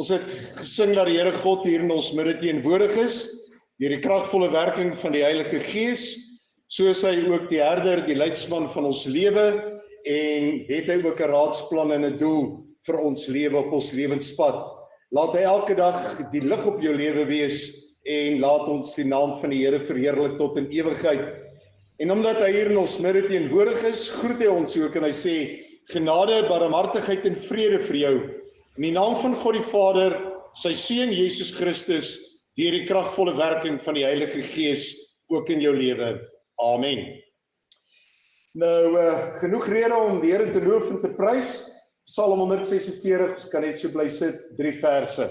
Ons het gesing dat die Here God hier in ons midde teenwoordig is, deur die kragvolle werking van die Heilige Gees, soos hy ook die herder, die leidsman van ons lewe, en het hy ook 'n raadsplan en 'n doel vir ons lewe op ons lewenspad. Laat hy elke dag die lig op jou lewe wees, en laat ons die naam van die Here verheerlik tot in ewigheid. En omdat hy hier in ons midde teenwoordig is, groet hy ons ook en hy sê, genade, barmhartigheid en vrede vir jou. In die naam van God die Vader, sy seun Jesus Christus, deur die kragvolle werking van die Heilige Gees, ook in jou lewe. Amen. Nou, genoeg rede om die Here te loof en te prys. Psalm 146, ons kan net so bly sit, 3 verse.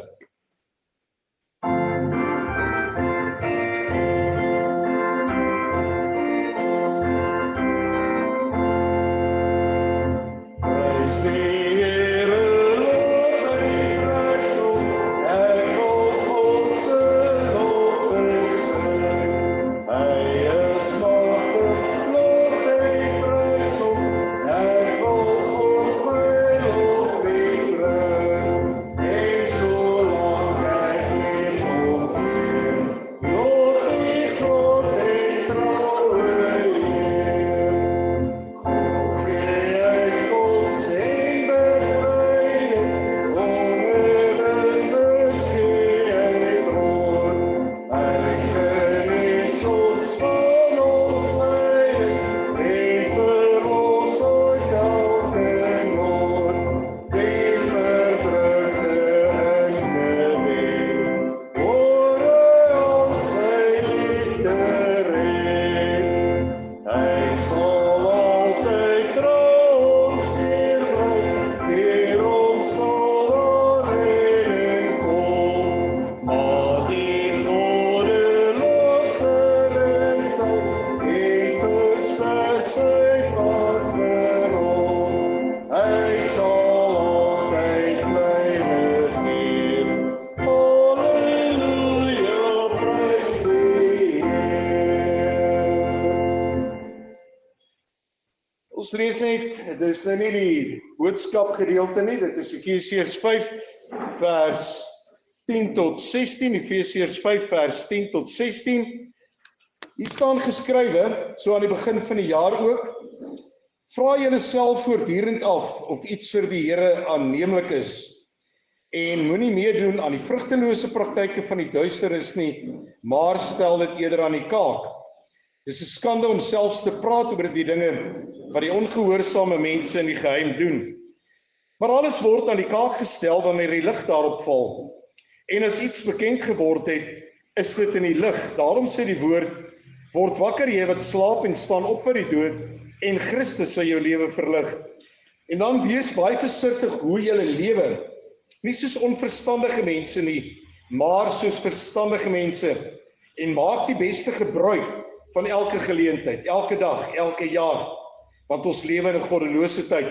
Ons lees net, dit is nou nie die boodskap gedeelte nie, dit is Efesiërs 5 vers 10 tot 16, Efesiërs 5 vers 10 tot 16. Hier staan geskrywe, so aan die begin van die jaar ook, vra julle self voortdurend af of iets vir die Here aanneemlik is, en moenie meedoen aan die vrugtelose praktyke van die duisternis nie, maar stel dit eerder aan die kaak. Dis 'n skande om selfs te praat oor die dinge wat die ongehoorsame mense in die geheim doen. Maar alles word aan die kaak gestel wanneer die lig daarop val. En as iets bekend geword het, is dit in die lig. Daarom sê die woord, word wakker jy wat slaap en staan op uit die dood, en Christus sal jou lewe verlig. En dan wees baie versigtig hoe jy lewe, nie soos onverstandige mense nie, maar soos verstandige mense, en maak die beste gebruik van elke geleentheid, elke dag, elke jaar, want ons lewe in 'n goddelose tyd.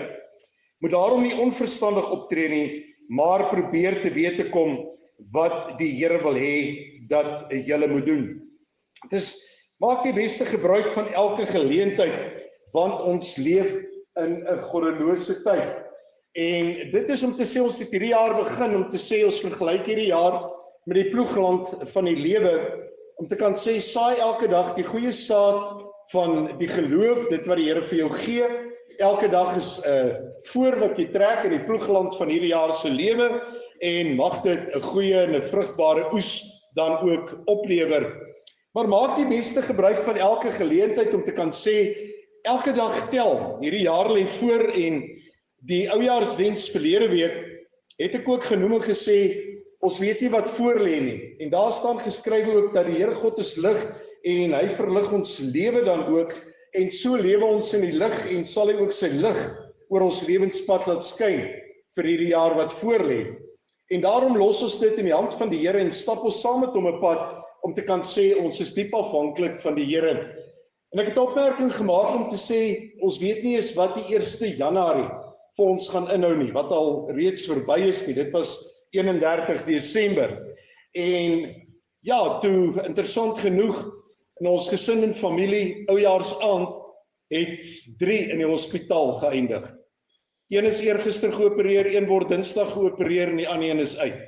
Moet daarom nie onverstandig optree nie, maar probeer te weet te kom wat die Here wil hê dat julle moet doen. Dus maak die beste gebruik van elke geleentheid, want ons leef in 'n goddelose tyd. En dit is om te sê, ons het hierdie jaar begin om te sê, ons vergelyk hierdie jaar met die ploegland van die lewe, om te kan sê, saai elke dag die goeie saad van die geloof, dit wat die Here vir jou gee. Elke dag is voor wat jy trek in die ploegland van hierdie jaar se lewe, en mag dit 'n goeie en 'n vrugbare oes dan ook oplewer. Maar maak die beste gebruik van elke geleentheid om te kan sê, elke dag tel. Hierdie jaar lê voor, en die oujaarsdiens verlede week het ek ook genoem en gesê, ons weet nie wat voor lê nie. En daar staan geskrywe ook dat die Here God is lig, en hy verlig ons lewe dan ook, en so lewe ons in die lig, en sal hy ook sy lig oor ons lewenspad laat skyn vir hierdie jaar wat voor lê. En daarom los ons dit in die hand van die Here en stap ons saam met hom 'n pad om te kan sê ons is diep afhanklik van die Here. En ek het 'n opmerking gemaak om te sê ons weet nie eens wat die 1 Januarie vir ons gaan inhou nie, wat al reeds verby is nie. Dit was 31 Desember. En ja, toe interessant genoeg in ons gesin en familie oujaarsaand het 3 in die hospitaal geëindig. Een is eergister geopereer, een word Dinsdag geopereer en die ander een is uit.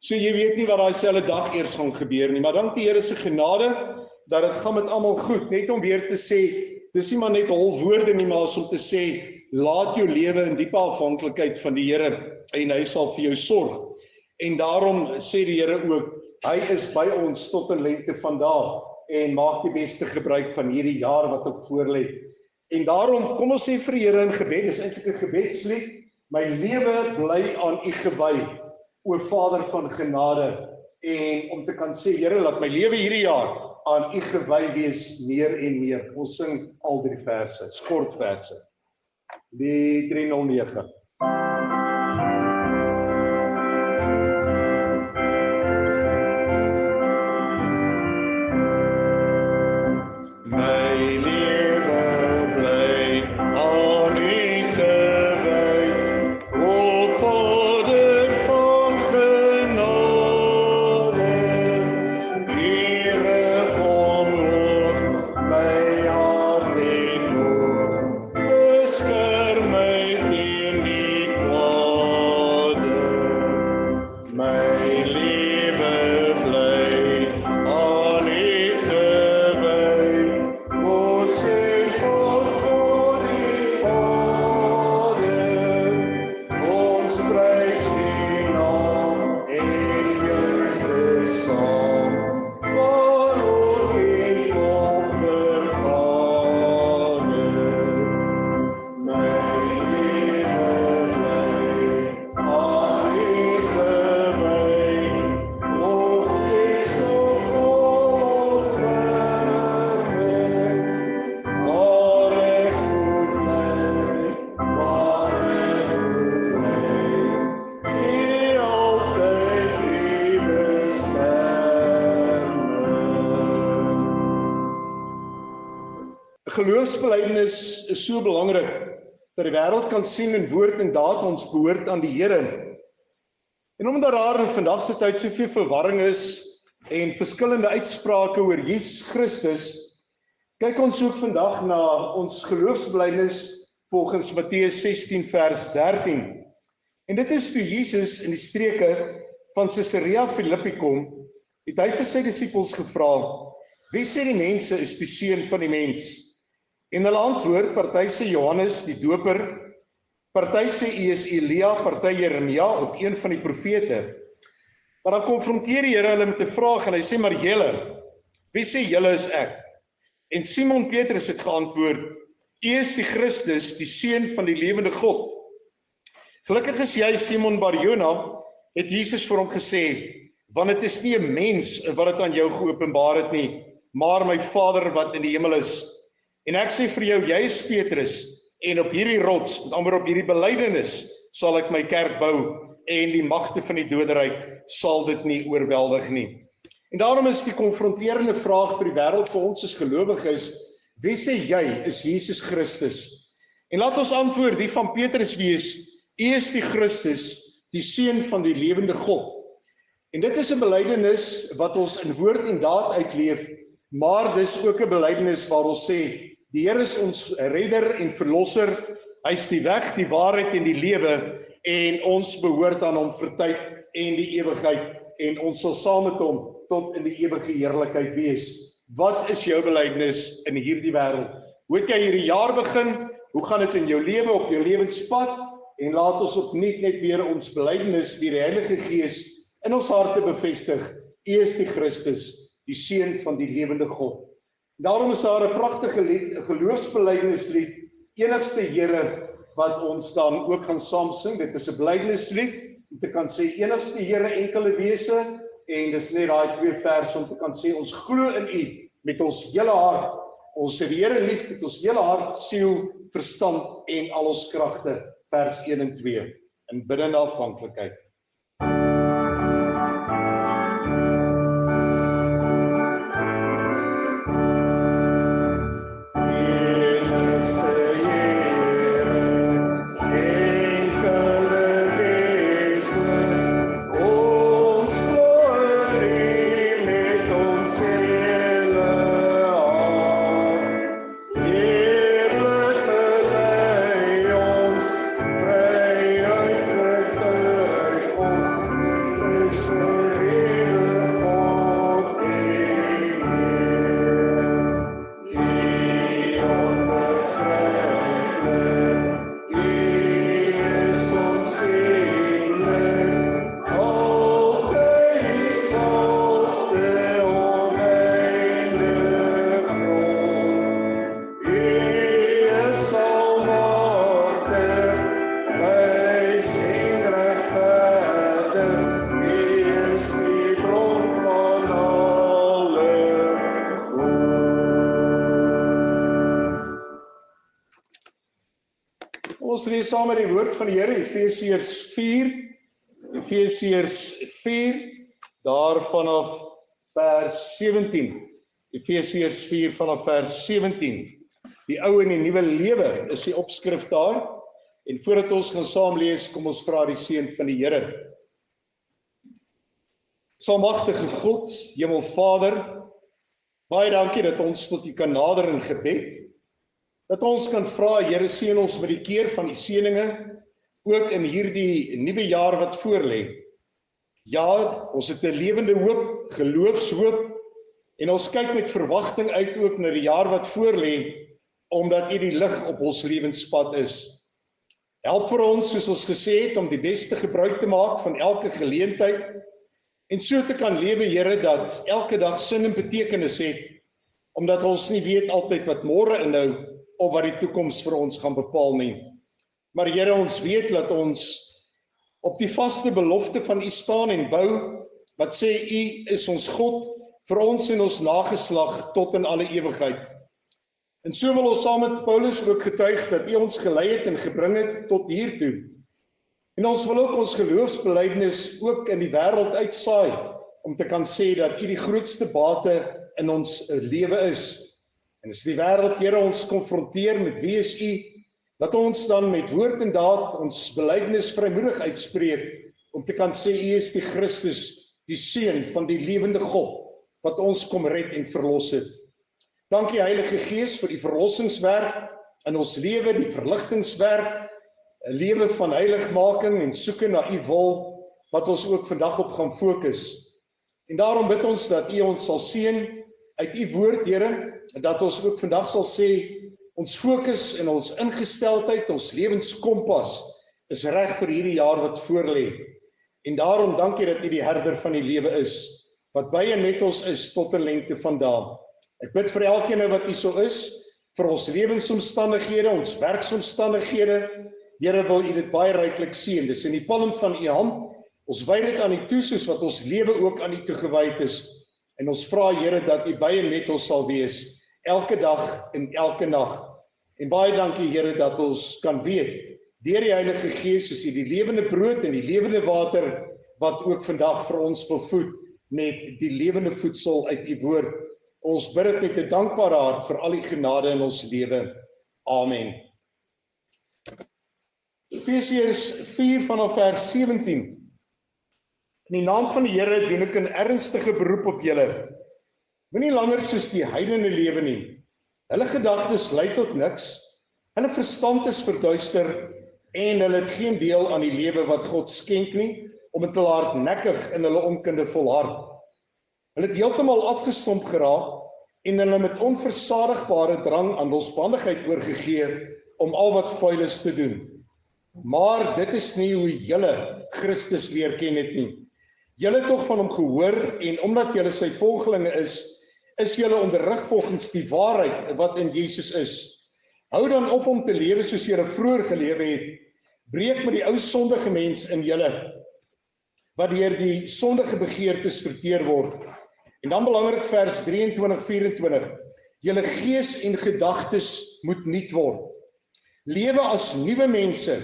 So jy weet nie wat daai selfde dag eers gaan gebeur nie, maar dank die Here se genade dat dit gaan met almal goed. Net om weer te sê, dis nie maar net hol woorde nie, maar om te sê, laat jou lewe in diepe afhanklikheid van die Here en hy sal vir jou sorg. En daarom sê die Here ook, hy is by ons tot in lengte van dae en maak die beste gebruik van hierdie jaar wat op voor lê. En daarom kom ons sê vir die Here in gebed, dis eintlik 'n gebedslied, my lewe bly aan U gewy, o Vader van genade, en om te kan sê, Here, laat my lewe hierdie jaar aan U gewy wees meer en meer. Ons sing al 3 verse, skortverse. Die 309. Geloofsbelijdenis is so belangrik dat die wêreld kan sien in woord en daad ons behoort aan die Here. En omdat daar in vandag se tyd soveel verwarring is en verskillende uitsprake oor Jesus Christus, kyk ons ook vandag na ons geloofsbelijdenis volgens Matteus 16 vers 13. En dit is toe Jesus in die streke van Caesarea Philippi kom, het hy vir sy disippels gevra, wie sê die mense is die seun van die mens? En hulle antwoord, party sê Johannes die doper, party sê U is Elia, party Jeremia of een van die profete. Maar dan konfronteer die Here hulle met 'n vraag en hy sê, maar julle, wie sê julle is ek? En Simon Petrus het geantwoord, U is die Christus, die seun van die lewende God. Gelukkig is jy, Simon Bar-Jona, het Jesus vir hom gesê, want dit is nie 'n mens wat dit aan jou geopenbaar het nie, maar my Vader wat in die hemel is. En ek sê vir jou, jy is Petrus, en op hierdie rots, met ander op hierdie belydenis, sal ek my kerk bou, en die magte van die doderyk sal dit nie oorweldig nie. En daarom is die konfronterende vraag vir die wêreld vir ons as gelowiges, wie sê jy is Jesus Christus? En laat ons antwoord, die van Petrus wees, U is die Christus, die seun van die lewende God. En dit is 'n belydenis wat ons in woord en daad uitleef, maar dis ook 'n belydenis waar ons sê, die Here is ons redder en verlosser, hy is die weg, die waarheid en die lewe, en ons behoort aan hom vir tyd en die ewigheid, en ons sal saam met hom tot in die ewige heerlikheid wees. Wat is jou belydenis in hierdie wêreld? Hoe het jy hierdie jaar begin? Hoe gaan dit in jou lewe, op jou lewenspad? En laat ons opnuut net weer ons belydenis deur die Heilige Gees in ons harte bevestig. U is die Christus, die seun van die lewende God. Daarom is daar 'n pragtige lied, 'n geloofsbelydenislied, enigste Here, wat ons dan ook gaan saam sing. Dit is 'n belydenislied om te kan sê enigste Here, enkele wese, en dis net daai 2 verse om te kan sê ons glo in U met ons hele hart. Ons het die Here lief met ons hele hart, siel, verstand en al ons kragte. Vers 1 en 2 in biddende afhanklikheid. Ons lees saam met die woord van die Here, Efesiërs 4, daar vanaf vers 17. Efesiërs 4 vanaf vers 17. Die ou en die nuwe lewe is die opskrif daar. En voordat ons gaan saam lees, kom ons vra die seën van die Here. Almagtige God, Hemelvader, baie dankie dat ons tot U kan nader in gebed. Dat ons kan vra, Here, seën ons met die keer van die seëninge, ook in hierdie nuwe jaar wat voorlê. Ja, ons het 'n lewende hoop, geloofshoop, en ons kyk met verwagting uit ook na die jaar wat voorlê, omdat U die lig op ons lewenspad is. Help vir ons, soos ons gesê het, om die beste gebruik te maak van elke geleentheid, en so te kan lewe, Here, dat elke dag sin en betekenis het, omdat ons nie weet altyd wat môre inhou, of wat die toekoms vir ons gaan bepaal nie. Maar Here, ons weet dat ons op die vaste belofte van U staan en bou, wat sê U is ons God, vir ons en ons nageslag tot in alle ewigheid. En so wil ons saam met Paulus ook getuig dat U ons gelei het en gebring het tot hiertoe. En ons wil ook ons geloofsbelijdenis ook in die wêreld uitsaai, om te kan sê dat U die grootste bate in ons lewe is. En as die wêreld, Here, ons konfronteer met wie is U, dat ons dan met woord en daad ons belydenis vrymoedig uitspreek, om te kan sê U is die Christus, die Seun van die lewende God, wat ons kom red en verlos het. Dankie Heilige Gees vir die verlossingswerk in ons lewe, die verligtingswerk, 'n lewe van heiligmaking en soeke na U wil, wat ons ook vandag op gaan fokus. En daarom bid ons dat U ons sal seën uit U woord, Here, en dat ons ook vandag sal sê, ons fokus en ons ingesteldheid, ons lewenskompas, is reg vir hierdie jaar wat voorlê. En daarom dankie dat U die herder van die lewe is, wat by en met ons is tot 'n lengte vandaan. Ek bid vir elkeen wat hier so is, vir ons lewensomstandighede, ons werksomstandighede. Here, wil U dit baie ryklik seën. Dis in die palm van U hand. Ons wy dit aan U toe, soos wat ons lewe ook aan U toegewy is. En ons vra, Here, dat U by en met ons sal wees, elke dag en elke nag. En baie dankie, Here, dat ons kan weet, deur die Heilige Gees is U die lewende brood en die lewende water, wat ook vandag vir ons wil voed met die lewende voedsel uit U woord. Ons bid dit met 'n dankbare hart vir al U genade in ons lewe. Amen. Efesiërs 4 vanaf vers 17. In die naam van die Here doen ek 'n ernstige beroep op julle. Moenie langer soos die heidene lewe nie. Hulle gedagtes lei tot niks, hulle verstand is verduister, en hulle het geen deel aan die lewe wat God skenk nie, om dit te hardnekkig in hulle onkunde volhard. Hulle het heeltemal afgestomp geraak, en hulle met onversadigbare drang aan losbandigheid oorgegee, om al wat vuil is te doen. Maar dit is nie hoe julle Christus leer ken het nie. Julle het tog van hom gehoor, en omdat julle sy volgelinge is julle onderrig volgens die waarheid wat in Jesus is. Hou dan op om te lewe soos julle vroeër gelewe het. Breek met die ou sondige mens in julle, wat deur die sondige begeertes verteer word. En dan belangrik vers 23-24. Julle gees en gedagtes moet nuut word. Lewe as nuwe mense,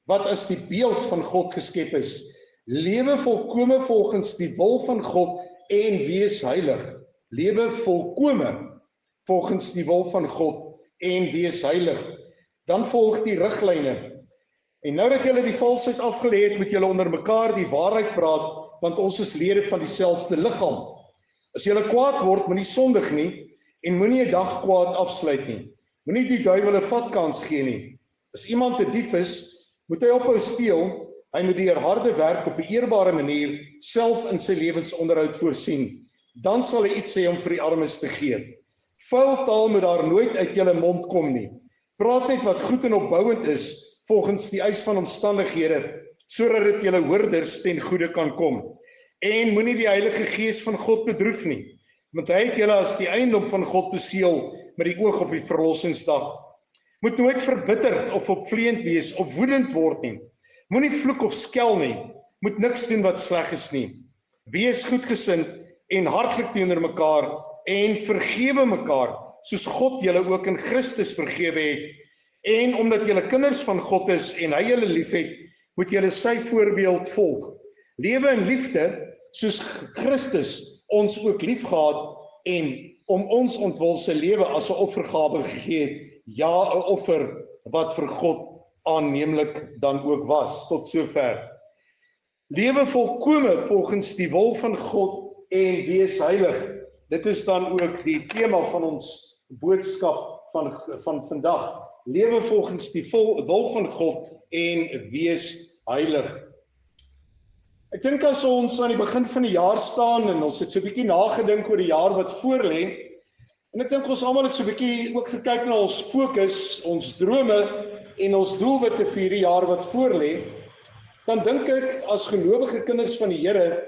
wat as die beeld van God geskep is. Lewe volkome volgens die wil van God en wees heilig. Lewe volkome volgens die wil van God en wees heilig. Dan volg die riglyne. En nou dat julle die valsheid afgelê het, moet julle onder mekaar die waarheid praat, want ons is lede van dieselfde liggaam. As julle kwaad word, moenie sondig nie, en moenie 'n dag kwaad afsluit nie. Moenie die duiwel 'n vatkans gee nie. As iemand 'n dief is, moet hy ophou steel. Hy moet deur harde werk op 'n eerbare manier self in sy lewensonderhoud voorsien. Dan sal hy iets hê om vir die armes te gee. Vuil taal moet daar nooit uit julle mond kom nie. Praat net wat goed en opbouend is, volgens die eis van omstandighede, sodat dit julle hoorders ten goeie kan kom. En moenie die Heilige Gees van God bedroef nie, want hy het julle as die eiendom van God beseël met die oog op die verlossingsdag. Moet nooit verbitterd of opvleend wees of woedend word nie. Moenie vloek of skel nie. Moet niks doen wat sleg is nie. Wees goedgesind en hartlik teenoor mekaar en vergewe mekaar, soos God julle ook in Christus vergewe het. En omdat julle kinders van God is en hy julle liefhet, moet julle sy voorbeeld volg. Lewe in liefde, soos Christus ons ook liefgehad en om ons ontwilse lewe as 'n offergawe gegee het, ja, 'n offer wat vir God aanneemlik dan ook was, tot sover. Lewe volkome volgens die wil van God en wees heilig. Dit is dan ook die tema van ons boodskap van vandag. Lewe volgens die wil van God en wees heilig. Ek dink as ons aan die begin van die jaar staan en ons het so 'n bietjie nagedink oor die jaar wat voorlê, en ek dink ons almal het so 'n bietjie ook gekyk na ons fokus, ons drome en ons doelwitte vir hierdie jaar wat voorlê, dan dink ek as gelowige kinders van die Here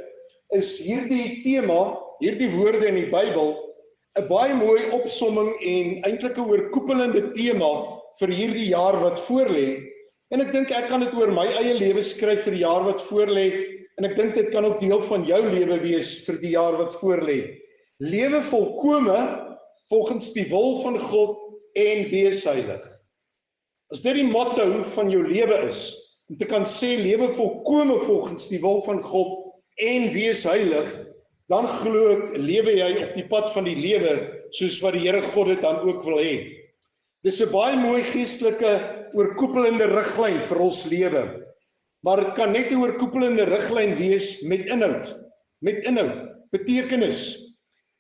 is hierdie tema, hierdie woorde in die Bybel 'n baie mooi opsomming en eintlik 'n oorkoepelende tema vir hierdie jaar wat voorlê. En ek dink ek kan dit oor my eie lewe skryf vir die jaar wat voorlê, en ek dink dit kan ook deel van jou lewe wees vir die jaar wat voorlê. Lewe volkome volgens die wil van God en wees heilig. As dit die motto van jou lewe is, om te kan sê lewe volkome volgens die wil van God en wees heilig, dan glo ek lewe jy op die pad van die lewe soos wat die Here God dit dan ook wil hê. Dis 'n baie mooi geestelike oorkoepelende riglyn vir ons lewe. Maar dit kan net 'n oorkoepelende riglyn wees met inhoud, betekenis.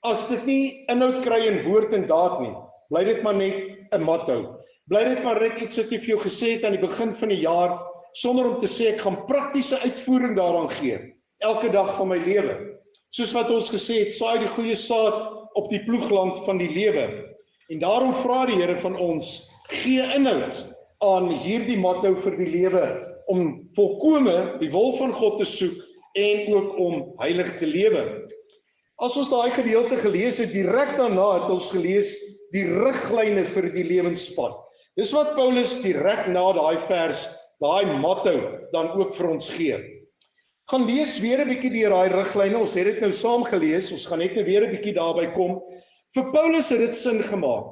As dit nie inhoud kry in woord en daad nie, bly dit maar net 'n motto. Bly dit maar net iets wat jy vir jou gesê het aan die begin van die jaar, sonder om te sê ek gaan praktiese uitvoering daaraan gee, elke dag van my lewe. Soos wat ons gesê het, saai die goeie saad op die ploegland van die lewe. En daarom vra die Here van ons, gee inhoud aan hierdie motto vir die lewe, om volkome die wil van God te soek en ook om heilig te lewe. As ons daai gedeelte gelees het, direk daarna het ons gelees die riglyne vir die lewenspad. Dis wat Paulus direk na daai vers, daai motto dan ook vir ons gee. Gaan lees weer 'n bietjie deur daai riglyne, ons het dit nou saam gelees, ons gaan net nou weer 'n bietjie daarby kom. Vir Paulus het dit sin gemaak.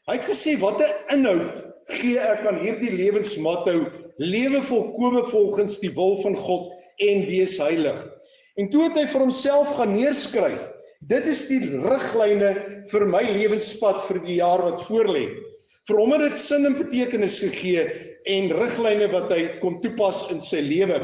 Hy het gesê, wat 'n inhoud gee ek aan hierdie lewensmotto, lewe volkome volgens die wil van God en wees heilig. En toe het hy vir homself gaan neerskryf, dit is die riglyne vir my lewenspad vir die jaar wat voorlê. Vir hom het dit sin en betekenis gegee en riglyne wat hy kon toepas in sy lewe.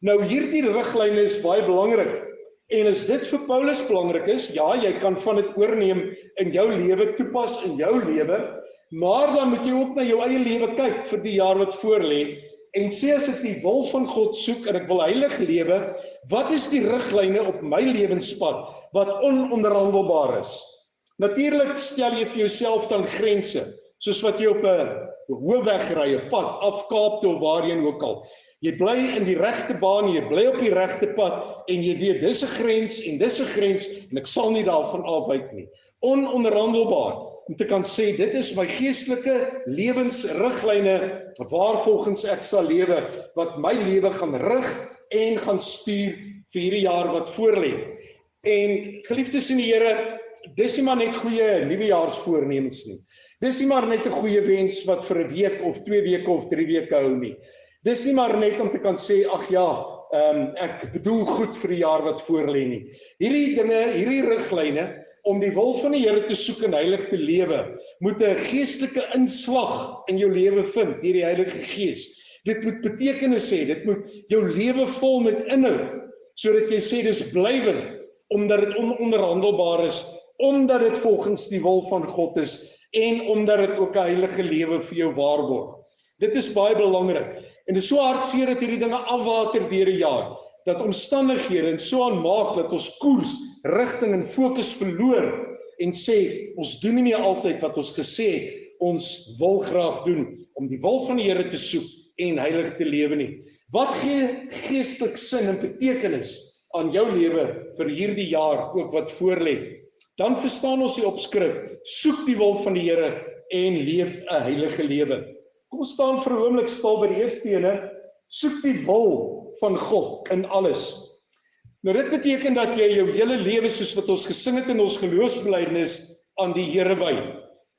Nou hierdie riglyne is baie belangrik. En as dit vir Paulus belangrik is, ja, jy kan van dit oorneem in jou lewe, toepas in jou lewe, maar dan moet jy ook na jou eie lewe kyk vir die jaar wat voorlê en sê as ek die wil van God soek en ek wil heilig lewe, wat is die riglyne op my lewenspad wat ononderhandelbaar is? Natuurlik stel jy vir jouself dan grense, soos wat jy op 'n hoofweg ry, 'n pad af Kaap toe of waarheen ook al. Jy bly in die regte baan, jy bly op die regte pad en jy weet dis 'n grens en dis 'n grens en ek sal nie daarvan afwyk nie. Ononderhandelbaar om te kan sê dit is my geestelike lewensriglyne waarvolgens ek sal lewe, wat my lewe gaan rig en gaan stuur vir hierdie jaar wat voorlê. En geliefdes in die Here, dis nie maar net goeie nuwejaarsvoornemens nie. Dis nie maar net 'n goeie wens wat vir 'n week of 2 weke of 3 weke hou nie. Dis nie maar net om te kan sê, ag ja, ek bedoel goed vir die jaar wat voorlê nie. Hierdie dinge, hierdie riglyne om die wil van die Here te soek en heilig te lewe, moet 'n geestelike inslag in jou lewe vind deur die Heilige Gees. Dit moet betekenis hê, dit moet jou lewe vol met inhoud, sodat jy sê dis blywend, omdat dit ononderhandelbaar is, omdat dit volgens die wil van God is en omdat dit ook 'n heilige lewe vir jou waarborg. Dit is baie belangrik. En dit is so hartseer dat hierdie dinge afwater deur die jaar, dat omstandighede en so aanmaak dat ons koers, rigting en fokus verloor en sê, ons doen nie meer altyd wat ons gesê het, ons wil graag doen, om die wil van die Here te soek en heilig te lewe nie. Wat gee geestelik sin en betekenis aan jou lewe vir hierdie jaar ook wat voorlê? Dan verstaan ons die opskrif, soek die wil van die Here en leef 'n heilige lewe. Kom ons staan vir 'n oomblik stil by die eerste ene, soek die wil van God in alles. Nou dit beteken dat jy jou hele lewe, soos wat ons gesing het in ons geloofsbelijdenis, aan die Here wy.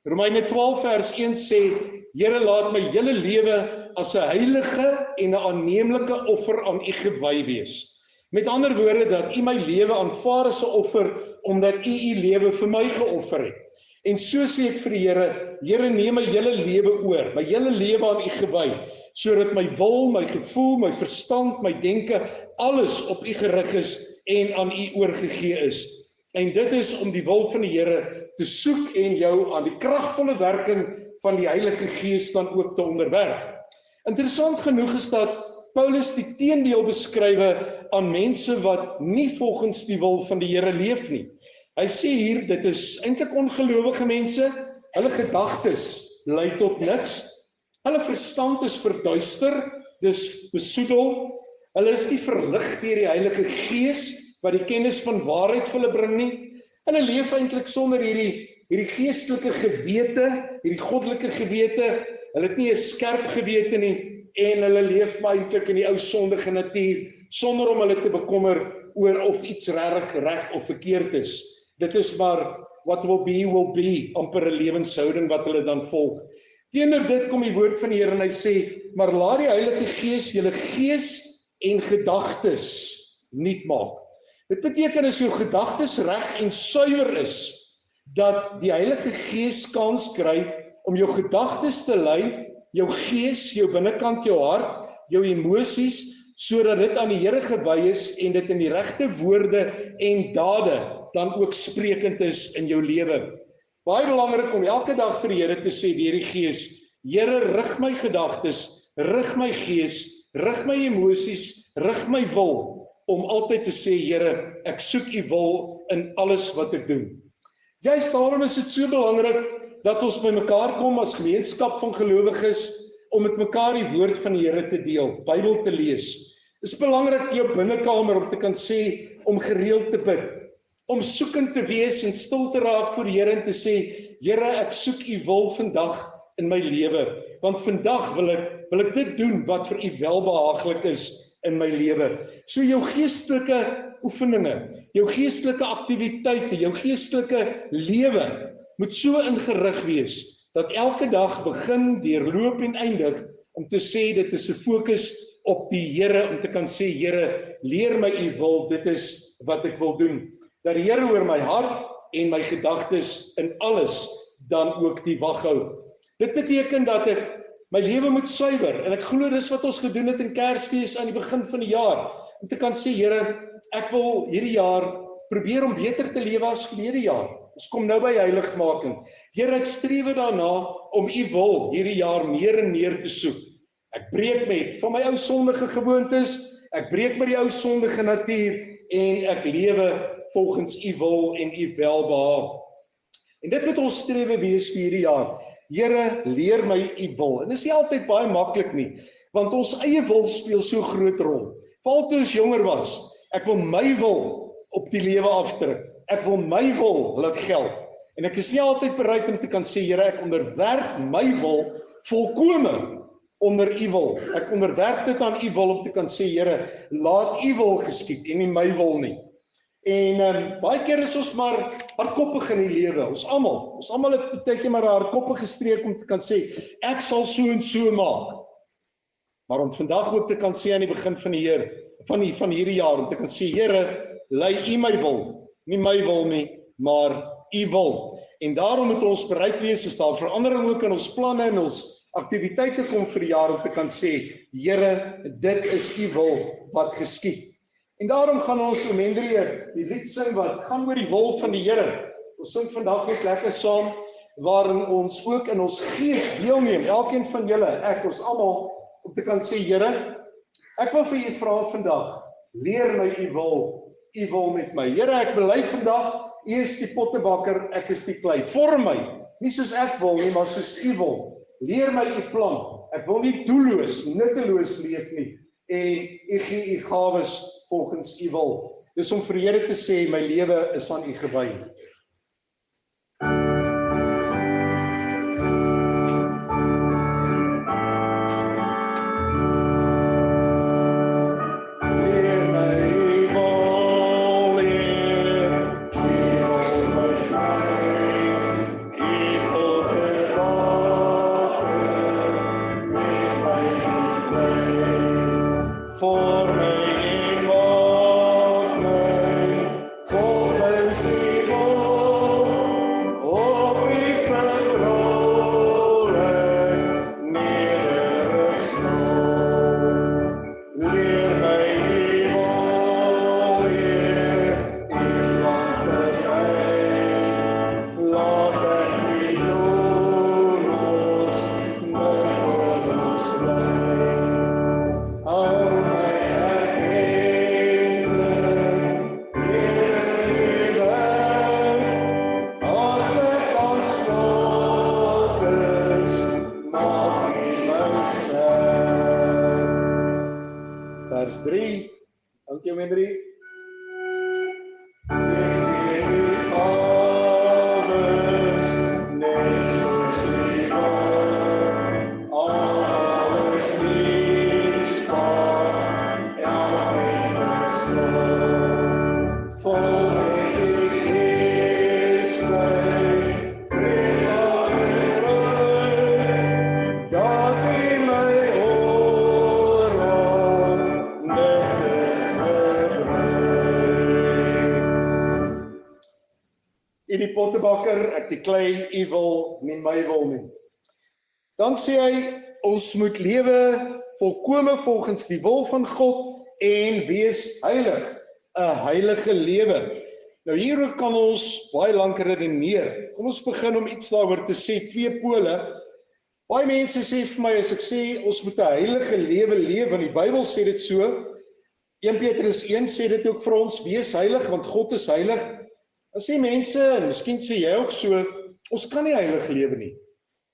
Romeine 12 vers 1 sê, Here, laat my hele lewe as 'n heilige en 'n aanneemlike offer aan U gewy wees. Met ander woorde, dat U my lewe aanvaar as 'n offer, omdat U lewe vir my geoffer het. En so sê ek vir die Here, Here, neem my hele lewe oor, my hele lewe aan U gewy, sodat my wil, my gevoel, my verstand, my denke, alles op U gerig is en aan U oorgegee is. En dit is om die wil van die Here te soek en jou aan die kragvolle werking van die Heilige Gees dan ook te onderwerp. Interessant genoeg is dat Paulus die teendeel beskrywe aan mense wat nie volgens die wil van die Here leef nie. Hy sê hier, dit is eintlik ongelowige mense, hulle gedagtes lei tot niks, hulle verstand is verduister, dis besoedel, hulle is nie verlig deur die Heilige Gees, wat die kennis van waarheid vir hulle bring nie, hulle leef eintlik sonder hierdie geestelike gewete, hierdie goddelike gewete, hulle het nie 'n skerp gewete nie, en hulle leef maar eintlik in die ou sondige natuur, sonder om hulle te bekommer oor of iets reg of verkeerd is. Dit is maar what will be, amper 'n lewenshouding wat hulle dan volg. Teenoor dit kom die woord van die Here en hy sê, maar laat die Heilige Gees julle gees en gedagtes nuut maak. Dit beteken as jou gedagtes reg en suiwer is, dat die Heilige Gees kans kry om jou gedagtes te lei, jou gees, jou binnekant, jou hart, jou emosies, sodat dit aan die Here gewy is en dit in die regte woorde en dade dan ook sprekend is in jou lewe. Baie belangrik om elke dag vir die Here te sê deur die Gees, Here, rig my gedagtes, rig my gees, rig my emosies, rig my wil, om altyd te sê, Here, ek soek U wil in alles wat ek doen. Juist daarom is dit so belangrik dat ons by mekaar kom as gemeenskap van gelowiges om met mekaar die woord van die Here te deel, Bybel te lees. Dit is belangrik jou binnekamer om te kan sê, om gereeld te bid, om soekend te wees en stil te raak voor die Here en te sê, Here, ek soek U wil vandag in my lewe, want vandag wil ek dit doen wat vir U welbehaaglik is in my lewe. So jou geestelike oefeninge, jou geestelike aktiwiteite, jou geestelike lewe moet so ingerig wees, dat elke dag begin, deurloop en eindig, om te sê, dit is 'n fokus op die Here, om te kan sê, Here, leer my U wil, dit is wat ek wil doen. Dat die Here oor my hart en my gedagtes in alles dan ook die wag hou. Dit beteken dat ek my lewe moet suiwer, en ek glo dis wat ons gedoen het in Kersfees aan die begin van die jaar, om te kan sê, Here, ek wil hierdie jaar probeer om beter te lewe as verlede jaar. Ons kom nou by heiligmaking. Here, ek streef daarna om U wil hierdie jaar meer en meer te soek. Ek breek met van my ou sondige gewoontes, ek breek met die ou sondige natuur, en ek lewe volgens U wil en U welbehaag. En dit moet ons strewe wees vir hierdie jaar. Here, leer my U wil. En dit is nie altyd baie maklik nie, want ons eie wil speel so groot rol. Veral toe ons jonger was, ek wil my wil op die lewe afdruk. Ek wil my wil laat geld. En ek is nie altyd bereid om te kan sê, Here, ek onderwerp my wil volkome onder U wil. Ek onderwerp dit aan U wil om te kan sê, Here, laat U wil geskied en nie my wil nie. En baie keer is ons maar hardkoppig in die lewe. Ons almal het baie keer maar 'n hardkoppige streek om te kan sê, ek sal so en so maak. Maar om vandag ook te kan sê aan die begin van die Here, van hierdie jaar, om te kan sê, Here, lei U my wil, nie my wil nie, maar U wil. En daarom moet ons bereid wees, as daar verandering ook in ons planne en ons aktiwiteite kom vir die jaar, om te kan sê, Here, dit is U wil wat geskied. En daarom gaan ons om Hendrie die lied sing wat gaan oor die wil van die Here. Ons sing vandag ook lekker saam, waarin ons ook in ons gees deelneem, elkeen van julle, ek, ons almal, om te kan sê, Here, ek wil vir U vra vandag, leer my U wil met my. Here, ek bely vandag, U is die pottebakker, ek is die klei. Vorm my, nie soos ek wil nie, maar soos U wil. Leer my U plan. Ek wil nie doelloos, nutteloos leef nie. En U gee U gawes volgens U wil. Dis om vir die Here te sê, my lewe is aan U gewy. Vers 3, dankie Henry. En die pottebakker, ek die klei, u wil, nie my wil nie. Dan sê hy, ons moet lewe volkome volgens die wil van God en wees heilig, 'n heilige lewe. Nou hieroor kan ons baie lank redeneer. Kom ons begin om iets daaroor te sê, twee pole. Baie mense sê vir my, as ek sê, ons moet 'n heilige lewe leef, want die Bybel sê dit so, 1 Petrus 1 sê dit ook vir ons, wees heilig, want God is heilig. Dan sê mense, en miskien sê jy ook so, ons kan nie heilig lewe nie.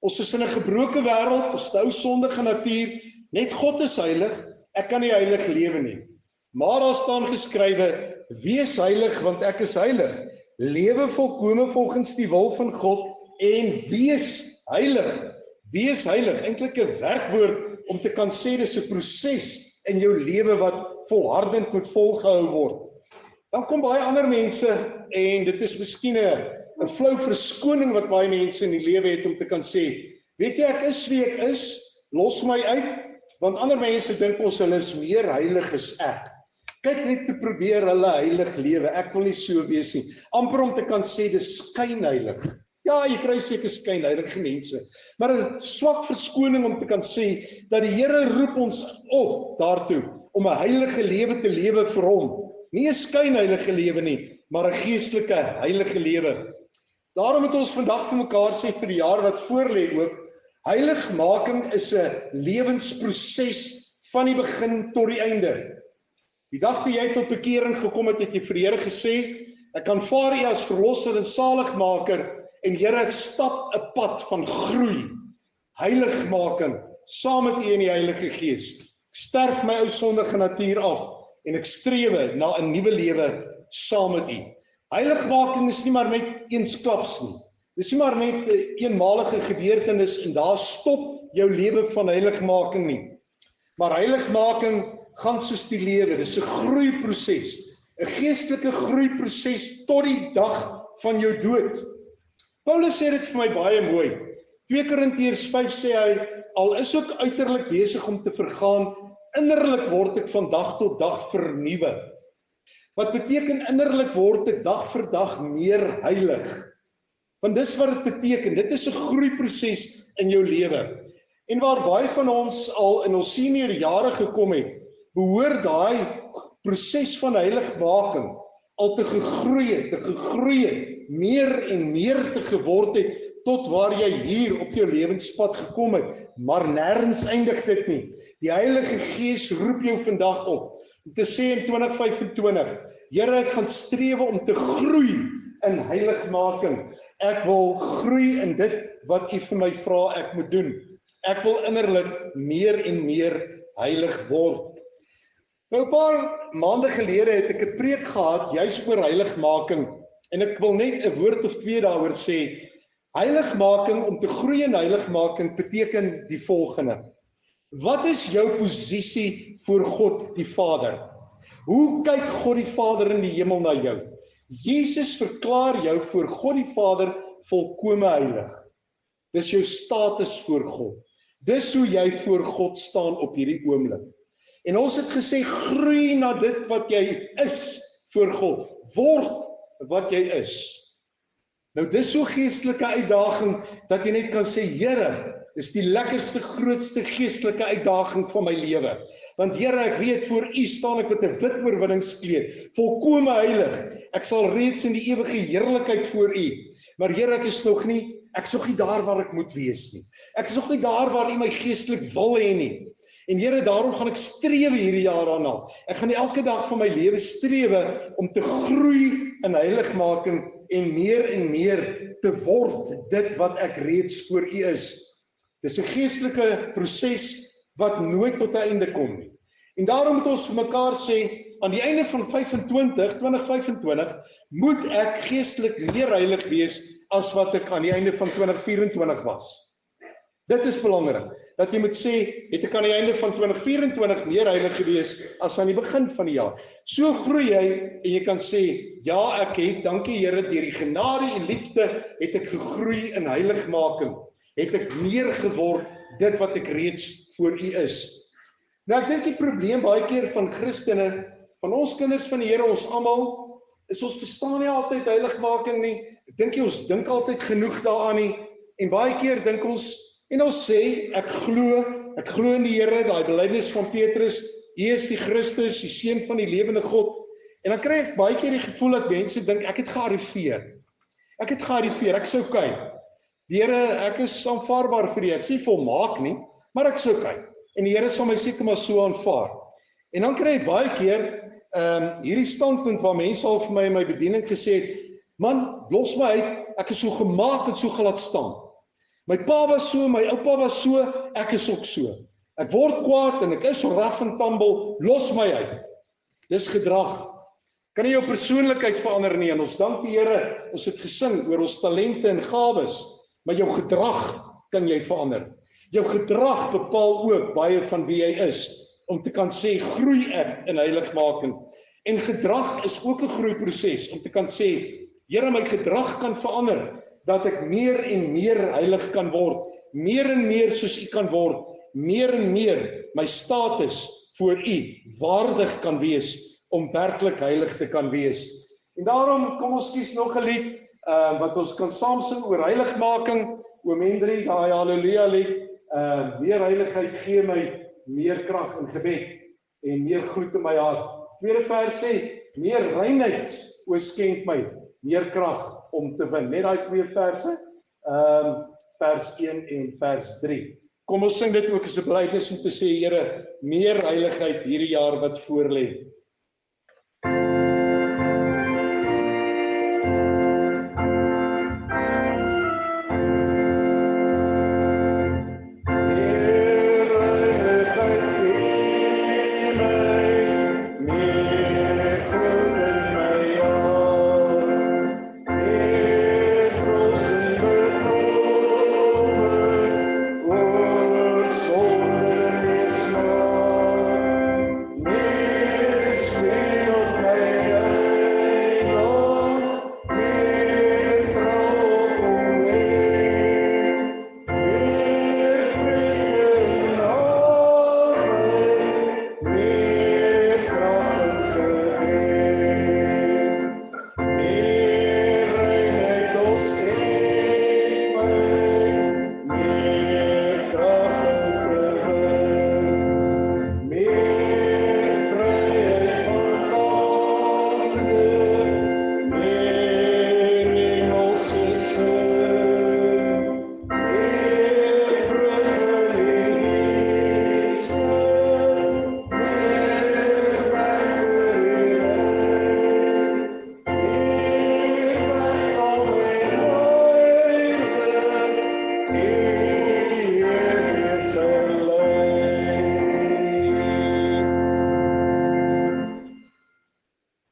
Ons is in 'n gebroke wêreld, ons het 'n ou sondige natuur, net God is heilig, ek kan nie heilig lewe nie. Maar daar staan geskrywe, wees heilig, want ek is heilig. Lewe volkome volgens die wil van God en wees heilig. Wees heilig, eintlik 'n werkwoord om te kan sê dis 'n proses in jou lewe wat volhardend moet volgehou word. Dan kom baie ander mense, en dit is miskien 'n flou verskoning wat baie mense in die lewe het om te kan sê, weet jy, ek is wie ek is, los my uit, want ander mense dink ons hulle is meer heilig as ek. Kyk net te probeer hulle heilig lewe, ek wil nie so wees nie. Amper om te kan sê, dis skynheilig. Ja, jy kry seker skynheilige mense, maar 'n swak verskoning om te kan sê, dat die Here roep ons op daartoe, om 'n heilige lewe te lewe vir hom. Nie 'n skynheilige lewe nie, maar 'n geestelike heilige lewe. Daarom moet ons vandag vir mekaar sê vir die jaar wat voorlê ook, heiligmaking is 'n lewensproses van die begin tot die einde. Die dag toe jy tot bekering gekom het, het jy vir die Here gesê, ek aanvaar U as verlosser en saligmaker, en Here, ek stap 'n pad van groei, heiligmaking, saam met U in die Heilige Gees. Ek sterf my ou sondige natuur af, en ek strewe na 'n nuwe lewe saam met U. Heiligmaking is nie maar net eensklaps nie. Dis nie maar net 'n eenmalige gebeurtenis en daar stop jou lewe van heiligmaking nie. Maar heiligmaking gaan soos die lewe, dis 'n groeiproses, 'n geestelike groeiproses tot die dag van jou dood. Paulus sê dit vir my baie mooi. 2 Korintiërs 5 sê hy, al is ek uiterlik besig om te vergaan, innerlik word ek van dag tot dag vernuwe. Wat beteken innerlik word ek dag vir dag meer heilig? Want dis wat dit beteken, dit is 'n groeiproses in jou lewe. En waar baie van ons al in ons senior jare gekom het, behoort daai proses van heiligmaking al te gegroei het, meer en meer te geword het, tot waar jy hier op jou lewenspad gekom het, maar nêrens eindig dit nie. Die Heilige Gees roep jou vandag op, om te sê in 2025, Here, ek gaan strewe om te groei in heiligmaking. Ek wil groei in dit wat U vir my vra ek moet doen. Ek wil innerlik meer en meer heilig word. Nou 'n paar maande gelede het ek 'n preek gehad, juis oor heiligmaking, en ek wil net 'n woord of twee daaroor sê. Heiligmaking, om te groei in heiligmaking, beteken die volgende. Wat is jou posisie voor God die Vader? Hoe kyk God die Vader in die hemel na jou? Jesus verklaar jou voor God die Vader volkome heilig. Dis jou status voor God. Dis hoe jy voor God staan op hierdie oomblik. En ons het gesê, groei na dit wat jy is voor God. Word wat jy is. Nou dis so geestelike uitdaging, dat jy net kan sê, Here, dis die lekkerste, grootste geestelike uitdaging van my lewe. Want Here, ek weet, voor U staan ek met 'n wit oorwinningskleed, volkome heilig. Ek sal reeds in die ewige heerlikheid voor U. Maar Here, ek is nog nie daar waar ek moet wees nie. Ek is nog nie daar waar U my geestelik wil hê nie. En Here, daarom gaan ek strewe hierdie jaar daarna. Ek gaan elke dag van my lewe strewe om te groei in heiligmaking en meer te word dit wat ek reeds voor U is. Dis 'n geestelike proses wat nooit tot 'n einde kom nie. En daarom moet ons vir mekaar sê, aan die einde van 2025, moet ek geestelik meer heilig wees as wat ek aan die einde van 2024 was. Dit is belangrik, dat jy moet sê, het ek aan die einde van 2024 meer heilig gewees as aan die begin van die jaar. So groei jy en jy kan sê, ja, ek het, dankie Here, deur die genade en liefde het ek gegroei in heiligmaking. Het ek meer geword dit wat ek reeds voor U is. Nou ek dink die probleem baie keer van Christene, van ons kinders van die Here, ons almal, is ons verstaan nie altyd heiligmaking nie. Ek dink ons dink altyd genoeg daaraan nie. En baie keer dink ons, en ons sê, ek glo in die Here, daai belydenis van Petrus, U is die Christus, die Seun van die lewende God. En dan kry ek baie keer die gevoel dat mense dink, ek het gearriveer. Ek is okay. Die Here, ek is aanvaarbaar vir U. Ek sê volmaak nie, maar ek is okay. En die Here sal my seker maar so aanvaar. En dan kry ek baie keer hierdie standpunt waar mense al vir my in my bediening gesê het, man, los my uit, ek is so gemaak en so gelaat staan. My pa was so, my oupa was so, ek is ook so. Ek word kwaad en ek is so raf en tambel, los my uit. Dis gedrag. Kan nie jou persoonlikheid verander nie, en ons dank die Here, ons het gesing oor ons talente en gawes, maar jou gedrag kan jy verander. Jou gedrag bepaal ook baie van wie jy is, om te kan sê, groei ek in heiligmaking. En gedrag is ook 'n groeiproses, om te kan sê, Here, my gedrag kan verander, dat ek meer en meer heilig kan word, meer en meer soos U kan word, meer en meer my status voor U waardig kan wees, om werklik heilig te kan wees. En daarom, kom ons kies nog 'n lied, wat ons kan saam sing oor heiligmaking, oom Hendrie, daai Halleluja lied, meer heiligheid gee my meer krag in gebed, en meer groet in my hart. Tweede vers sê, meer reinheid, o skenk my, meer krag om te win. Net daai twee verse, vers 1 en vers 3. Kom ons sing dit ook as 'n belydenis om te sê, Here, meer heiligheid hierdie jaar wat voor lê.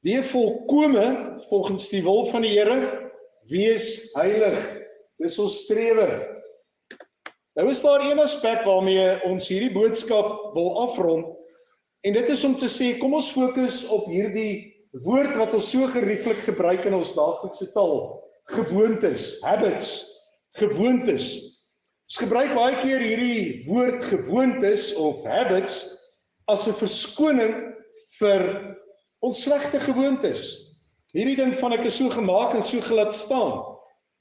Wees volkome volgens die wil van die Here, wees heilig. Dis ons strewe. Nou is daar een aspek waarmee ons hierdie boodskap wil afrond, en dit is om te sê, kom ons fokus op hierdie woord wat ons so gerieflik gebruik in ons daaglikse taal, gewoontes, habits, gewoontes. Ons gebruik baie keer hierdie woord gewoontes of habits as 'n verskoning vir ons slegte gewoontes. Hierdie ding van ek is so gemaak en so gelaat staan,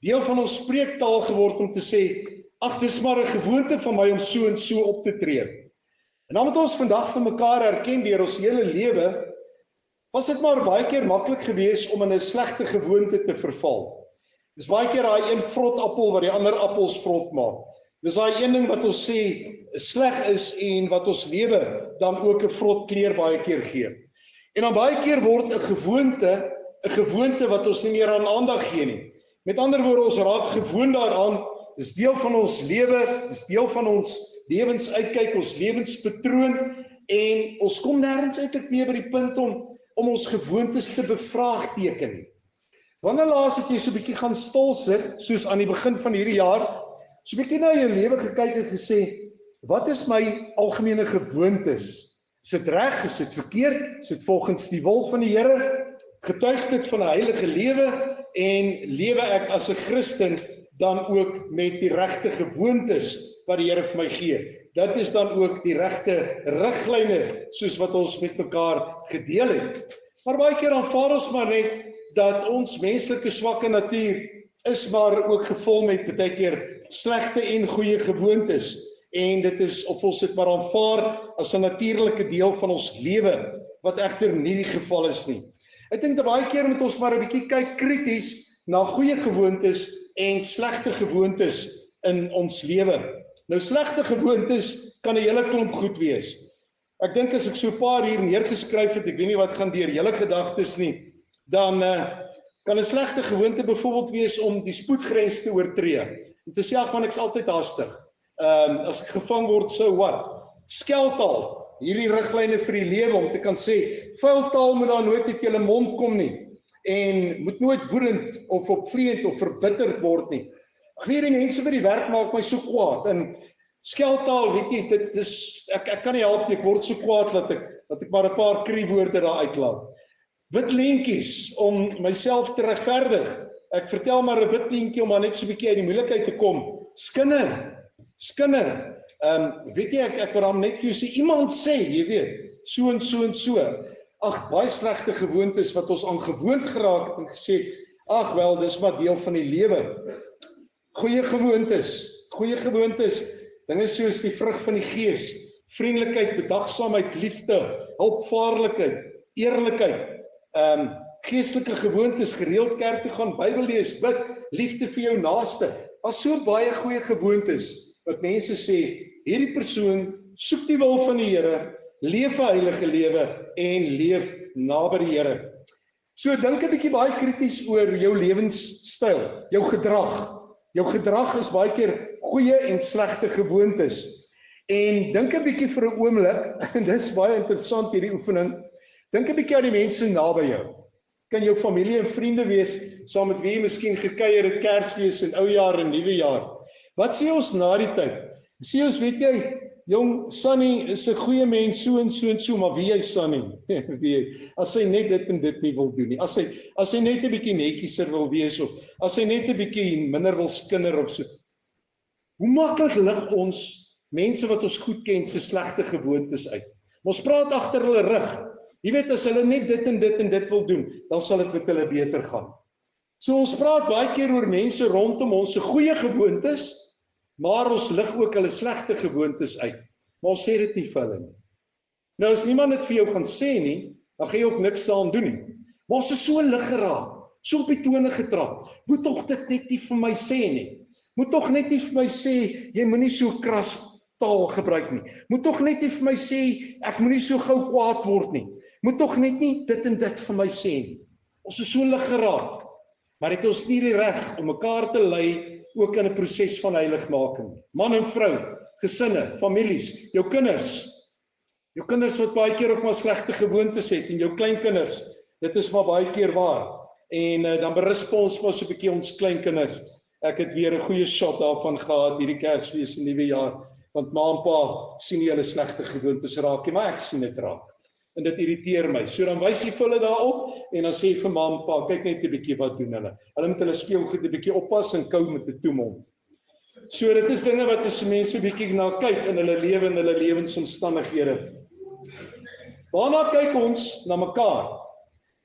deel van ons spreektaal geword om te sê, ag, dis maar 'n gewoonte van my om so en so op te tree. En dan moet ons vandag vir mekaar erken deur ons hele lewe, was dit maar baie keer maklik geweest om in 'n slegte gewoonte te verval. Dis baie keer daai een vrot appel wat die ander appels vrot maak. Dis daai een ding wat ons sê sleg is en wat ons lewe dan ook 'n vrot kleur baie keer gee. En dan baie keer word 'n gewoonte wat ons nie meer aan aandag gee nie. Met ander woorde, ons raak gewoond daaraan, dis deel van ons lewe, dis deel van ons lewensuitkyk, ons lewenspatroon, en ons kom nêrens eintlik meer by die punt om ons gewoontes te bevraagteken. Wanneer laas het jy so 'n bietjie gaan stil sit, soos aan die begin van hierdie jaar, so 'n bietjie na jou lewe gekyk en gesê, wat is my algemene gewoontes? Is dit reg? Is dit verkeerd? Is dit volgens die wil van die Here? Getuig dit van 'n heilige lewe en lewe ek as 'n Christen dan ook met die regte gewoontes wat die Here vir my gee? Dit is dan ook die regte riglyne soos wat ons met mekaar gedeel het. Maar baie keer aanvaar ons maar net dat ons menslike swakke natuur is maar ook gevul met baie keer slegte en goeie gewoontes. En dit is of ons dit maar aanvaar as 'n natuurlike deel van ons lewe, wat egter nie die geval is nie. Ek dink dat baie keer moet ons maar 'n bietjie kyk krities na goeie gewoontes en slegte gewoontes in ons lewe. Nou slegte gewoontes kan 'n hele klomp goed wees. Ek dink as ek so 'n paar hier neergeskryf het, ek weet nie wat gaan deur julle gedagtes nie, dan kan 'n slegte gewoonte byvoorbeeld wees om die spoedgrens te oortree. Om te sê, ag man, ek's altyd haastig. As ek gevang word, so wat? Skeltaal, hierdie riglyne vir die lewe om te kan sê, vuil taal moet daar nooit uit julle mond kom nie, en moet nooit woedend of opvleend of verbitterd word nie. Ek weet die mense by die werk maak my so kwaad, en skeltaal, weet jy, dit is, ek kan nie help nie, ek word so kwaad dat ek maar 'n paar kriewoorde daar uitlaat. Wit lintjies om myself te regverdig. Ek vertel maar 'n wit lintjie om maar net so 'n bietjie uit die moeilikheid te kom. Skinder. Weet jy, ek wil dan net vir jou sê, iemand sê, jy weet, so en so en so. Ag, baie slegte gewoontes wat ons aan gewoond geraak het en gesê, ag wel, dis maar deel van die lewe. Goeie gewoontes, dinge soos die vrug van die Gees, vriendelikheid, bedagsaamheid, liefde, hulpvaardigheid, eerlikheid, geestelike gewoontes, gereeld kerk toe gaan, Bybel lees, bid, liefde vir jou naaste. As so baie goeie gewoontes wat mense sê, hierdie persoon soek die wil van die Here, leef 'n heilige lewe en leef naby die Here. So dink 'n bietjie baie krities oor jou lewenstyl, jou gedrag. Jou gedrag is baie keer goeie en slegte gewoontes. En dink 'n bietjie vir 'n oomblik, en dis baie interessant hierdie oefening, dink 'n bietjie aan die mense naby jou. Kan jou familie en vriende wees, saam met wie jy miskien gekuier het, Kersfees en Oujaar en Nuwejaar. Wat sê ons na die tyd? Sê ons, weet jy, jong, Sunny is 'n goeie mens, so en so en so, maar wie hy Sunny? As hy net dit en dit nie wil doen nie, as hy net 'n bietjie netjieser wil wees, of as hy net 'n bietjie minder wil skinder of so. Hoe maklik lig ons mense wat ons goed ken se slegte gewoontes uit? Ons praat agter hulle rug. Jy weet, as hulle net dit en dit en dit wil doen, dan sal dit met hulle beter gaan. So ons praat baie keer oor mense rondom ons se goeie gewoontes, maar ons lig ook hulle slegte gewoontes uit. Maar ons sê dit nie vir hulle nie. Nou as niemand dit vir jou gaan sê nie, dan gaan jy ook niks daaraan doen nie. Maar ons is so lig geraak, so op die tone getrap. Moet tog dit net nie vir my sê nie. Moet tog net nie vir my sê, jy moenie so kras taal gebruik nie. Moet tog net nie vir my sê, ek moenie so gou kwaad word nie. Moet tog net nie dit en dit vir my sê nie. Ons is so lig geraak, maar het ons nie die reg om mekaar te lei, ook in 'n proses van heiligmaking. Man en vrou, gesinne, families, jou kinders wat baie keer ook maar slegte gewoontes het, en jou kleinkinders, dit is maar baie keer waar. En dan berisp ons maar so 'n bietjie ons kleinkinders. Ek het weer 'n goeie shot daarvan gehad hierdie Kersfees en Nuwejaar, want ma en pa sien nie hulle slegte gewoontes raak nie, maar ek sien dit raak. En dit irriteer my. So dan wys jy vir hulle daarop, en dan sê jy vir ma en pa, kyk net 'n bietjie wat doen hulle. Hulle moet hulle speelgoed 'n bietjie oppas en kou met 'n toemond. So dit is dinge wat as mense 'n bietjie na kyk in hulle lewe en hulle lewensomstandighede. Waarna kyk ons na mekaar?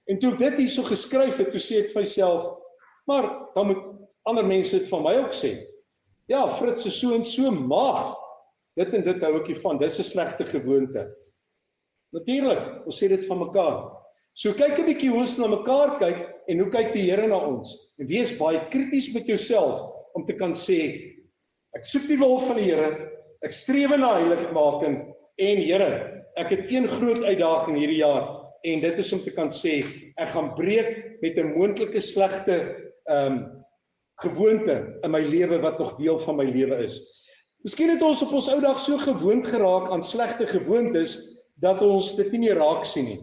En toe ek dit hierso geskryf het, toe sê ek vir myself, maar dan moet ander mense dit van my ook sê. Ja, Frits is so en so, maar dit en dit hou ek hiervan, dis 'n slegte gewoonte. Natuurlik, ons sê dit van mekaar. So kyk 'n bietjie hoe ons na mekaar kyk en hoe kyk die Here na ons. En wees baie krities met jouself om te kan sê, ek soek die wil van die Here, ek streef na heiligmaking en Here, ek het een groot uitdaging hierdie jaar en dit is om te kan sê, ek gaan breek met 'n moontlike slegte gewoonte in my lewe wat nog deel van my lewe is. Miskien het ons op ons ou dag so gewoond geraak aan slegte gewoontes dat ons dit nie meer raak sien nie.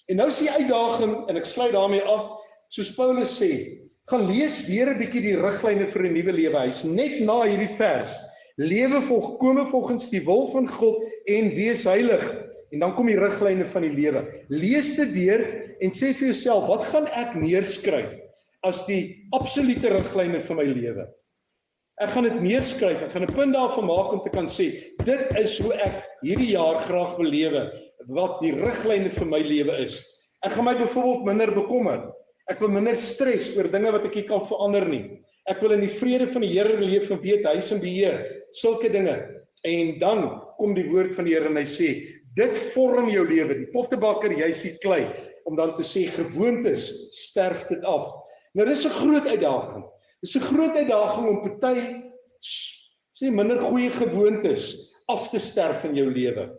En nou is die uitdaging, en ek sluit daarmee af, soos Paulus sê, gaan lees weer 'n bietjie die riglyne vir 'n nuwe lewe. Hy's net na hierdie vers. Lewe volkome volgens die wil van God en wees heilig. En dan kom die riglyne van die lewe. Lees dit deur en sê vir jouself, wat gaan ek neerskryf as die absolute riglyne vir my lewe? Ek gaan dit neerskryf, ek gaan 'n punt daarvan maak om te kan sê, dit is hoe ek hierdie jaar graag wil lewe, wat die riglyne vir my lewe is. Ek gaan my byvoorbeeld minder bekommer. Ek wil minder stres oor dinge wat ek nie kan verander nie. Ek wil in die vrede van die Here leef en weet hy is in beheer. Sulke dinge. En dan kom die woord van die Here en hy sê, dit vorm jou lewe. Die pottebakker, jy sien klei, om dan te sê gewoontes sterf dit af. Nou dis 'n groot uitdaging. Dis 'n groot uitdaging om party sê minder goeie gewoontes af te sterf in jou lewe.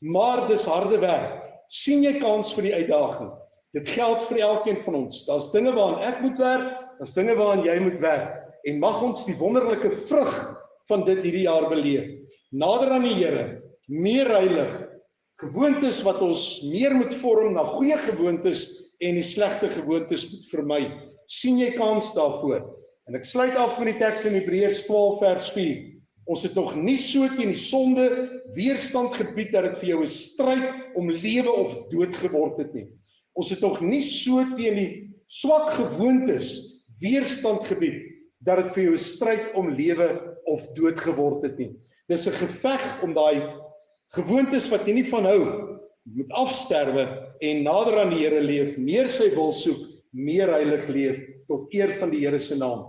Maar dis harde werk. Sien jy kans vir die uitdaging? Dit geld vir elkeen van ons. Daar's dinge waaraan ek moet werk, daar's dinge waaraan jy moet werk. En mag ons die wonderlike vrug van dit hierdie jaar beleef. Nader aan die Here, meer heilig, gewoontes wat ons meer moet vorm na goeie gewoontes en die slegte gewoontes moet vermy. Sien jy kans daarvoor? En ek sluit af met die teks in Hebreërs 12 vers 4. Ons het nog nie so teen die sonde weerstand gebied dat dit vir jou 'n stryd om lewe of dood geword het nie. Ons het nog nie so teen die swak gewoontes weerstand gebied dat dit vir jou 'n stryd om lewe of dood geword het nie. Dis 'n geveg om daai gewoontes wat jy nie van hou, moet afsterwe en nader aan die Here leef, meer sy wil soek, meer heilig leef tot eer van die Here se naam.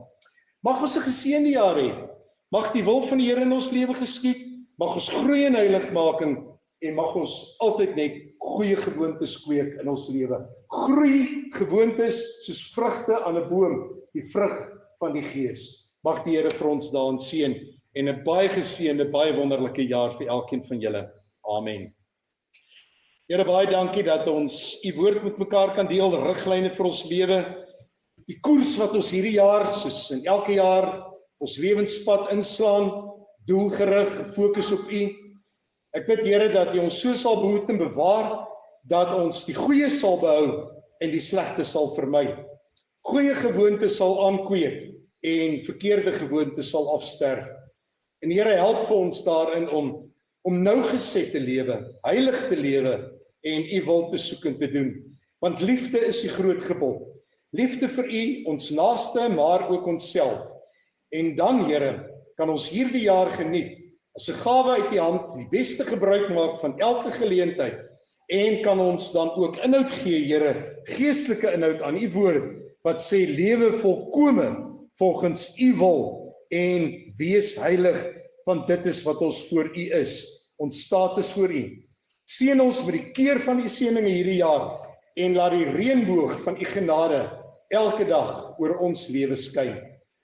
Mag ons 'n geseënde jaar hê. Mag die wil van die Here in ons lewe geskied. Mag ons groei in heiligmaking en mag ons altyd net goeie gewoontes kweek in ons lewe. Groei gewoontes soos vrugte aan 'n boom, die vrug van die Gees. Mag die Here vir ons daarin seën en 'n baie geseënde, baie wonderlike jaar vir elkeen van julle. Amen. Here, baie dankie dat ons u woord met mekaar kan deel, riglyne vir ons lewe. Die koers wat ons hierdie jaar, soos in elke jaar, ons lewenspad inslaan, doelgerig, gefokus op u. Ek bid, Here, dat u ons so sal behoed en bewaar, dat ons die goeie sal behou en die slegte sal vermy. Goeie gewoontes sal aankweek en verkeerde gewoontes sal afsterf. En Here, help vir ons daarin om nougeset te lewe, heilig te lewe en u wil te soek en te doen. Want liefde is die groot gebod. Liefde vir u, ons naaste, maar ook onsself. En dan, Here, kan ons hierdie jaar geniet as 'n gawe uit die hand, die beste gebruik maak van elke geleentheid en kan ons dan ook inhoud gee, Here, geestelike inhoud aan u woord wat sê lewe volkome volgens u wil en wees heilig, want dit is wat ons voor u is, ons status voor u. Seën ons met die keer van u seëninge hierdie jaar en laat die reënboog van u genade elke dag oor ons lewe skyn.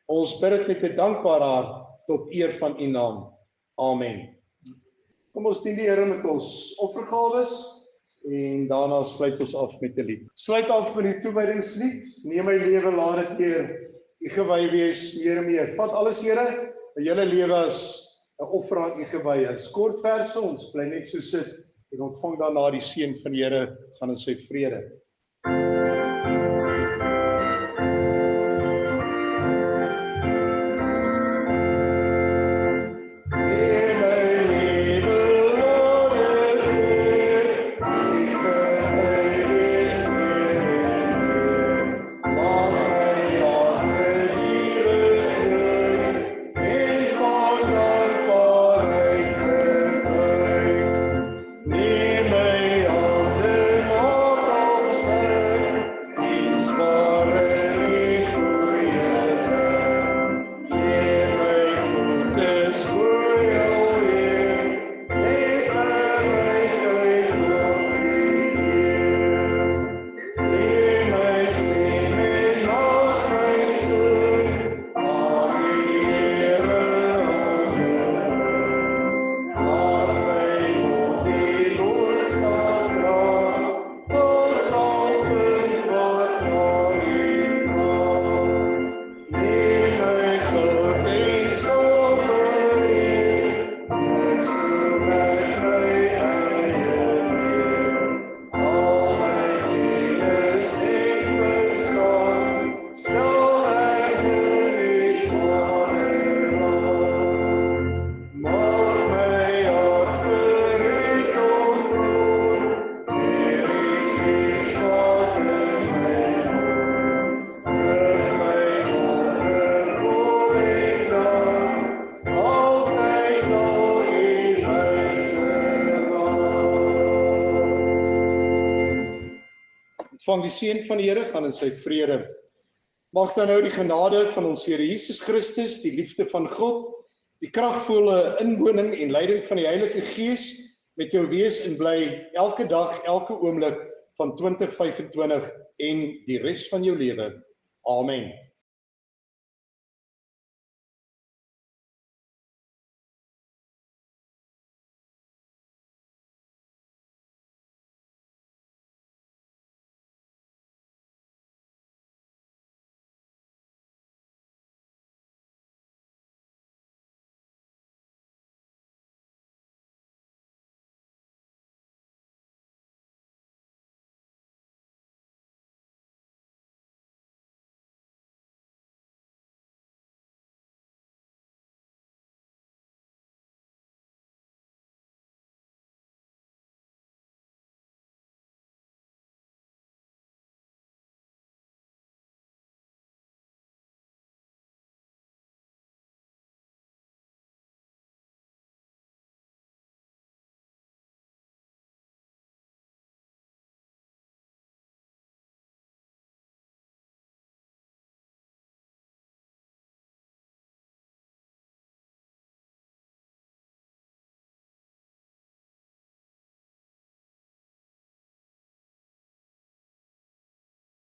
Ons bid dit met 'n dankbare hart tot eer van u naam. Amen. Kom ons dien die Here met ons offergawes en daarna sluit ons af met 'n lied. Sluit af met die toewydingslied. Neem my lewe, laat dit eer u gewy wees meer en meer. Vat alles, Here, my hele lewe as 'n offer aan u gewy. Is kort verse, ons bly net so sit en ontvang daarna die seën van die Here, gaan in sy vrede. Neem my hande Ontvang die seën van die Here, gaan in sy vrede. Mag dan nou die genade van ons Here Jesus Christus, die liefde van God, die kragvolle inwoning en leiding van die Heilige Gees met jou wees en bly elke dag, elke oomblik van 2025 en die res van jou lewe. Amen.